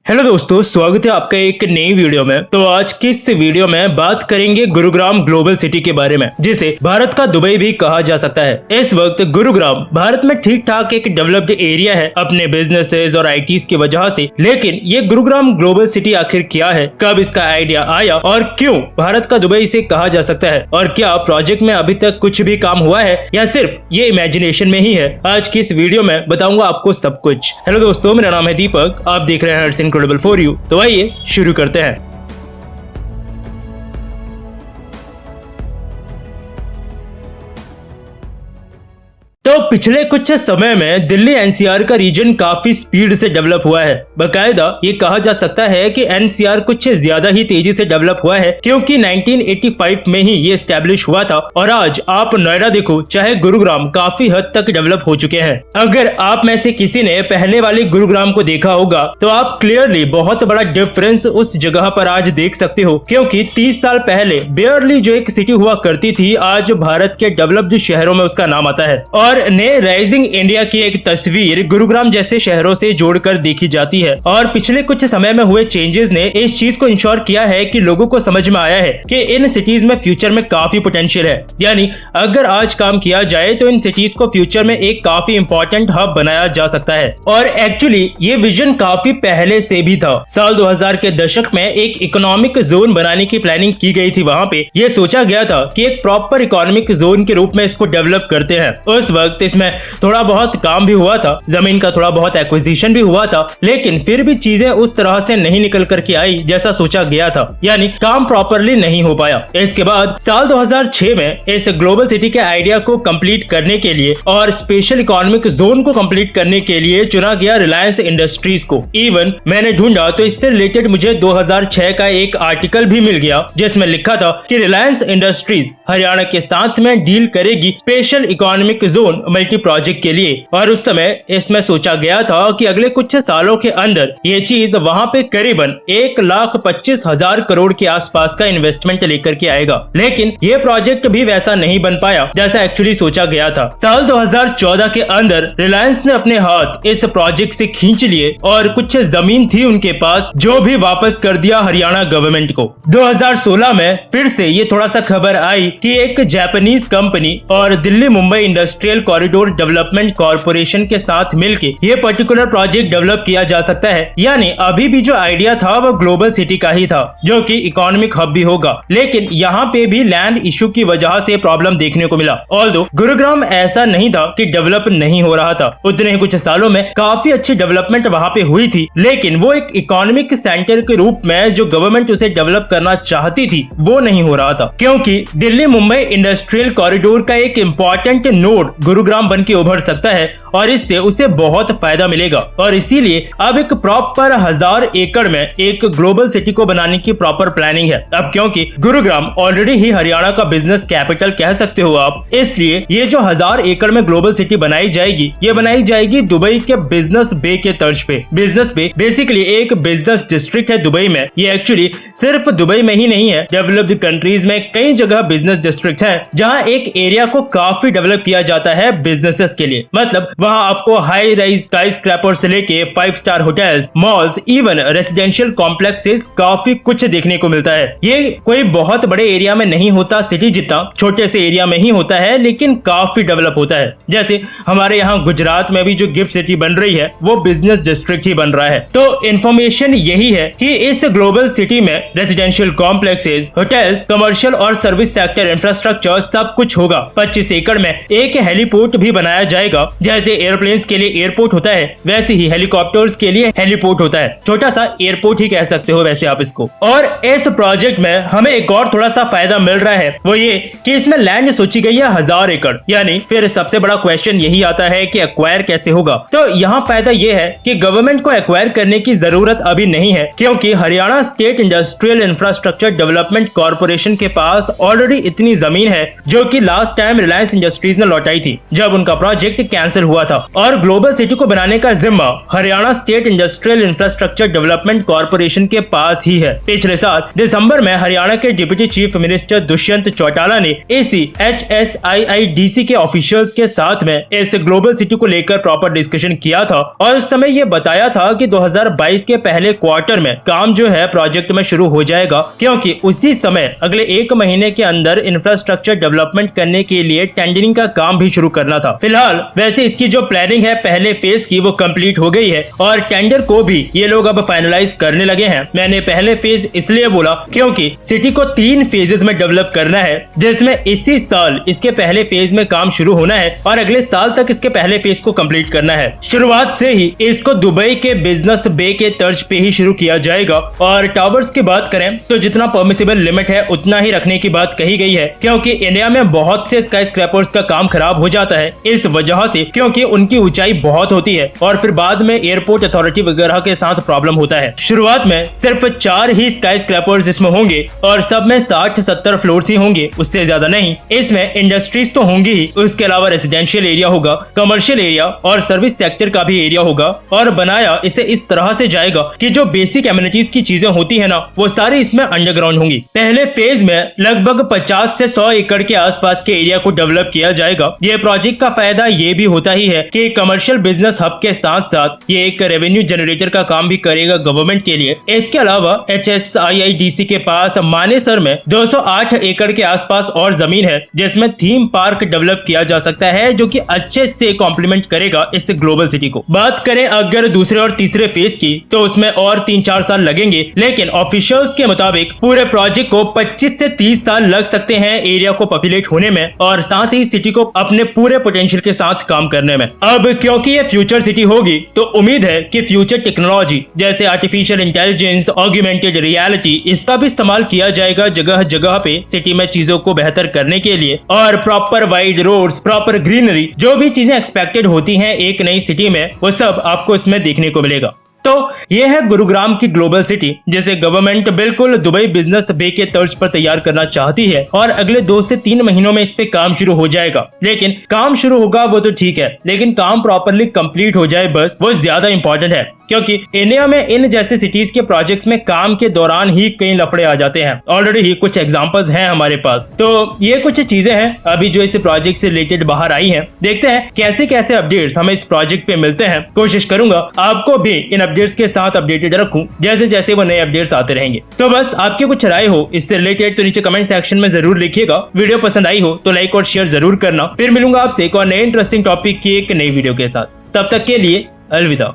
Hello दोस्तों, स्वागत है आपका एक नई वीडियो में। तो आज की इस वीडियो में बात करेंगे गुरुग्राम ग्लोबल सिटी के बारे में, जिसे भारत का दुबई भी कहा जा सकता है। इस वक्त गुरुग्राम भारत में ठीक ठाक एक डेवलप्ड एरिया है अपने बिजनेसेस और आईटीज की वजह से, लेकिन ये गुरुग्राम ग्लोबल सिटी आखिर क्या है, कब इसका आइडिया आया और क्यों भारत का दुबई इसे कहा जा सकता है, और क्या प्रोजेक्ट में अभी तक कुछ भी काम हुआ है या सिर्फ ये इमेजिनेशन में ही है, आज की इस वीडियो में बताऊंगा आपको सब कुछ। हेलो दोस्तों, मेरा नाम है दीपक, आप देख रहे हैं इनक्रेडिबल फॉर यू। तो आइए शुरू करते हैं। तो पिछले कुछ समय में दिल्ली एनसीआर का रीजन काफी स्पीड से डेवलप हुआ है। बकायदा ये कहा जा सकता है कि एनसीआर कुछ ज्यादा ही तेजी से डेवलप हुआ है, क्योंकि 1985 में ही ये स्टैब्लिश हुआ था और आज आप नोएडा देखो चाहे गुरुग्राम काफी हद तक डेवलप हो चुके हैं। अगर आप में से किसी ने पहले वाले गुरुग्राम को देखा होगा तो आप क्लियरली बहुत बड़ा डिफरेंस उस जगह पर आज देख सकते हो, क्योंकि 30 साल पहले बेयरली जो एक सिटी हुआ करती थी, आज भारत के डेवलप्ड शहरों में उसका नाम आता है और ने राइजिंग इंडिया की एक तस्वीर गुरुग्राम जैसे शहरों से जोड़कर देखी जाती है। और पिछले कुछ समय में हुए चेंजेस ने इस चीज को इंश्योर किया है कि लोगों को समझ में आया है कि इन सिटीज में फ्यूचर में काफी पोटेंशियल है। यानी अगर आज काम किया जाए तो इन सिटीज को फ्यूचर में एक काफी इंपॉर्टेंट हब बनाया जा सकता है। और एक्चुअली ये विजन काफी पहले से भी था। साल 2000 के दशक में एक इकोनॉमिक जोन बनाने की प्लानिंग की गई थी। वहाँ पे ये सोचा गया था कि एक प्रॉपर इकोनॉमिक जोन के रूप में इसको डेवलप करते हैं। उस वक्त इसमें थोड़ा बहुत काम भी हुआ था, जमीन का थोड़ा बहुत एक्विजिशन भी हुआ था, लेकिन फिर भी चीजें उस तरह से नहीं निकल करके आई जैसा सोचा गया था, यानी काम प्रॉपरली नहीं हो पाया। इसके बाद साल 2006 में इस ग्लोबल सिटी के आइडिया को कंप्लीट करने के लिए और स्पेशल इकोनॉमिक जोन को कंप्लीट करने के लिए चुना गया रिलायंस इंडस्ट्रीज को। इवन मैंने ढूंढा तो इससे रिलेटेड मुझे 2006 का एक आर्टिकल भी मिल गया, जिसमें लिखा था कि रिलायंस इंडस्ट्रीज हरियाणा के साथ में डील करेगी special economic zone multi project के लिए। और उस समय इसमें सोचा गया था कि अगले कुछ सालों के अंदर ये चीज वहां पे करीबन 1,25,000 करोड़ के आसपास का इन्वेस्टमेंट लेकर के आएगा। लेकिन ये प्रोजेक्ट भी वैसा नहीं बन पाया जैसा एक्चुअली सोचा गया था। साल 2014 के अंदर रिलायंस ने अपने हाथ इस प्रोजेक्ट से खींच लिए और कुछ जमीन थी उनके पास जो भी वापस कर दिया हरियाणा गवर्नमेंट को। 2016 में फिर से ये थोड़ा सा खबर आई कि एक जापानीज कंपनी और Delhi Mumbai industrial corridor development corporation के साथ मिलकर ये पर्टिकुलर प्रोजेक्ट डेवलप किया जा सकता है। यानी अभी भी जो आइडिया था वो ग्लोबल सिटी का ही था, जो कि इकोनॉमिक हब भी होगा। लेकिन यहाँ पे भी लैंड इशू की वजह से प्रॉब्लम देखने को मिला। ऑल्दो गुरुग्राम ऐसा नहीं था कि डेवलप नहीं हो रहा था, उतने ही कुछ सालों में काफी अच्छी डेवलपमेंट वहाँ पे हुई थी, लेकिन वो एक इकोनॉमिक सेंटर के रूप में जो गवर्नमेंट उसे डेवलप करना चाहती थी वो नहीं हो रहा था, क्योंकि दिल्ली मुंबई इंडस्ट्रियल कॉरिडोर का एक इम्पोर्टेंट नोड गुरुग्राम बन के उभर सकता है और इससे उसे बहुत फायदा मिलेगा। और इसीलिए अब एक प्रॉपर 1000 एकड़ में एक ग्लोबल सिटी को बनाने की प्रॉपर प्लानिंग है। अब क्योंकि गुरुग्राम ऑलरेडी ही हरियाणा का बिजनेस कैपिटल कह सकते हो आप, इसलिए ये जो 1000 एकड़ में ग्लोबल सिटी बनाई जाएगी, ये बनाई जाएगी दुबई के बिजनेस बे के तर्ज पे। बिजनेस बे बेसिकली एक बिजनेस डिस्ट्रिक्ट है दुबई में। ये एक्चुअली सिर्फ दुबई में ही नहीं है, डेवलप्ड कंट्रीज में कई जगह बिजनेस डिस्ट्रिक्ट है जहाँ एक एरिया को काफी डेवलप किया जाता है बिजनेसेस के लिए। मतलब वहां आपको हाई राइज स्काई स्क्रैपर से लेके 5 star hotels, malls, even residential complexes काफी कुछ देखने को मिलता है। ये कोई बहुत बड़े एरिया में नहीं होता सिटी जितना, छोटे से एरिया में ही होता है, लेकिन काफी डेवलप होता है। जैसे हमारे यहाँ गुजरात में भी जो गिफ्ट सिटी बन रही है वो बिजनेस डिस्ट्रिक्ट ही बन रहा है। तो इन्फॉर्मेशन यही है कि इस ग्लोबल सिटी में रेसिडेंशियल कॉम्प्लेक्सेस, होटल्स, कमर्शियल और सर्विस सेक्टर इंफ्रास्ट्रक्चर सब कुछ होगा। 25 एकड़ में एक हेलीपोर्ट भी बनाया जाएगा। जैसे एयरप्लेन्स के लिए एयरपोर्ट होता है, वैसे ही हेलीकॉप्टर्स के लिए हेलीपोर्ट होता है। छोटा सा एयरपोर्ट ही कह सकते हो वैसे आप इसको। और इस प्रोजेक्ट में हमें एक और थोड़ा सा फायदा मिल रहा है, वो ये कि इसमें लैंड सोची गई है 1000 एकड़। यानी फिर सबसे बड़ा क्वेश्चन यही आता है कि एक्वायर कैसे होगा। तो यहाँ फायदा ये है कि गवर्नमेंट को एक्वायर करने की जरूरत अभी नहीं है, क्योंकि Haryana state industrial infrastructure development corporation के पास ऑलरेडी इतनी जमीन है जो कि लास्ट टाइम रिलायंस इंडस्ट्रीज ने लौटाई थी। जब उनका प्रोजेक्ट कैंसिल हुआ था और ग्लोबल सिटी को बनाने का जिम्मा Haryana state industrial infrastructure development corporation के पास ही है। पिछले साल दिसंबर में हरियाणा के deputy chief minister Dushyant Chautala ने HSIIDC के ऑफिशियल्स के साथ में इस ग्लोबल सिटी को लेकर प्रॉपर डिस्कशन किया था और उस समय ये बताया था कि 2022 के पहले क्वार्टर में काम जो है प्रोजेक्ट में शुरू हो जाएगा, क्योंकि उसी समय अगले 1 महीने के अंदर इंफ्रास्ट्रक्चर डेवलपमेंट करने के लिए टेंडरिंग का काम भी शुरू करना था। फिलहाल वैसे इसकी जो प्लानिंग है पहले फेज की वो कंप्लीट हो गई है और टेंडर को भी ये लोग अब फाइनलाइज करने लगे हैं। मैंने पहले फेज इसलिए बोला क्योंकि सिटी को 3 फेजेस में डेवलप करना है, जिसमें इसी साल इसके पहले फेज में काम शुरू होना है और अगले साल तक इसके पहले फेज को कंप्लीट करना है। शुरुआत से ही इसको दुबई के बिजनेस बे के तर्ज पे ही शुरू किया जाएगा और टावर्स की बात करें तो जितना परमिसिबल लिमिट है उतना ही रखने की बात कही गई है, क्योंकि इंडिया में बहुत से स्काई स्क्रैपर्स का काम खराब हो जाता है इस वजह से, क्योंकि उनकी ऊंचाई बहुत होती है और फिर बाद में एयरपोर्ट अथॉरिटी वगैरह के साथ प्रॉब्लम होता है। शुरुआत में सिर्फ 4 ही स्काई स्क्रैपर्स इसमें होंगे और सब में 60-70 फ्लोर्स ही होंगे, उससे ज्यादा नहीं। इसमें इंडस्ट्रीज तो होंगी ही, उसके अलावा रेसिडेंशियल एरिया होगा, कमर्शियल एरिया और सर्विस सेक्टर का भी एरिया होगा और बनाया इसे इस तरह से जाएगा कि जो बेसिक एमिनिटीज की चीजें होती है ना वो सारी इसमें अंडरग्राउंड होंगी। पहले फेज में लगभग 50 से 100 एकड़ के आसपास के एरिया को डेवलप किया जाएगा। ये प्रोजेक्ट का फायदा ये भी होता ही है कि कमर्शियल बिजनेस हब के साथ साथ ये एक रेवेन्यू जनरेटर का काम भी करेगा गवर्नमेंट के लिए। इसके अलावा HSIIDC के पास मानेसर में 208 एकड़ के आसपास और जमीन है, जिसमें थीम पार्क डेवलप किया जा सकता है, जो कि अच्छे से कॉम्प्लीमेंट करेगा इस ग्लोबल सिटी को। बात करें अगर दूसरे और तीसरे फेज की तो उसमें और 3-4 साल लगेंगे, लेकिन ऑफिशियल्स के मुताबिक पूरे प्रोजेक्ट को 25 से 30 साल लग सकते हैं एरिया को पॉपुलेट होने में और साथ ही सिटी को अपने पूरे पोटेंशियल के साथ काम करने में। अब क्योंकि ये फ्यूचर सिटी होगी तो उम्मीद है कि फ्यूचर टेक्नोलॉजी जैसे आर्टिफिशियल इंटेलिजेंस, ऑग्मेंटेड रियलिटी, इसका भी इस्तेमाल किया जाएगा जगह जगह पे सिटी में चीजों को बेहतर करने के लिए। और proper wide roads, proper greenery, जो भी चीजें एक्सपेक्टेड होती हैं एक नई सिटी में, वो सब आपको इसमें देखने को मिलेगा। तो ये है गुरुग्राम की ग्लोबल सिटी, जिसे गवर्नमेंट बिल्कुल दुबई बिजनेस बे के तर्ज पर तैयार करना चाहती है और अगले 2 से 3 महीनों में इस पे काम शुरू हो जाएगा। लेकिन काम शुरू होगा वो तो ठीक है, लेकिन काम प्रॉपरली कंप्लीट हो जाए बस, वो ज्यादा इंपॉर्टेंट है, क्योंकि इंडिया में इन जैसे सिटीज के प्रोजेक्ट्स में काम के दौरान ही कई लफड़े आ जाते हैं। ऑलरेडी ही कुछ एग्जांपल्स हैं हमारे पास। तो ये कुछ चीजें हैं अभी जो इस प्रोजेक्ट से रिलेटेड बाहर आई हैं। देखते हैं कैसे कैसे अपडेट्स हमें इस प्रोजेक्ट पे मिलते हैं। कोशिश करूंगा आपको भी इन अपडेट्स के साथ अपडेटेड रखूं जैसे जैसे वो नए अपडेट्स आते रहेंगे। तो बस आपकी कुछ राय हो इससे रिलेटेड तो नीचे कमेंट सेक्शन में जरूर लिखिएगा। वीडियो पसंद आई हो तो लाइक और शेयर जरूर करना। फिर मिलूंगा आपसे एक और नए इंटरेस्टिंग टॉपिक की एक नई वीडियो के साथ। तब तक के लिए अलविदा।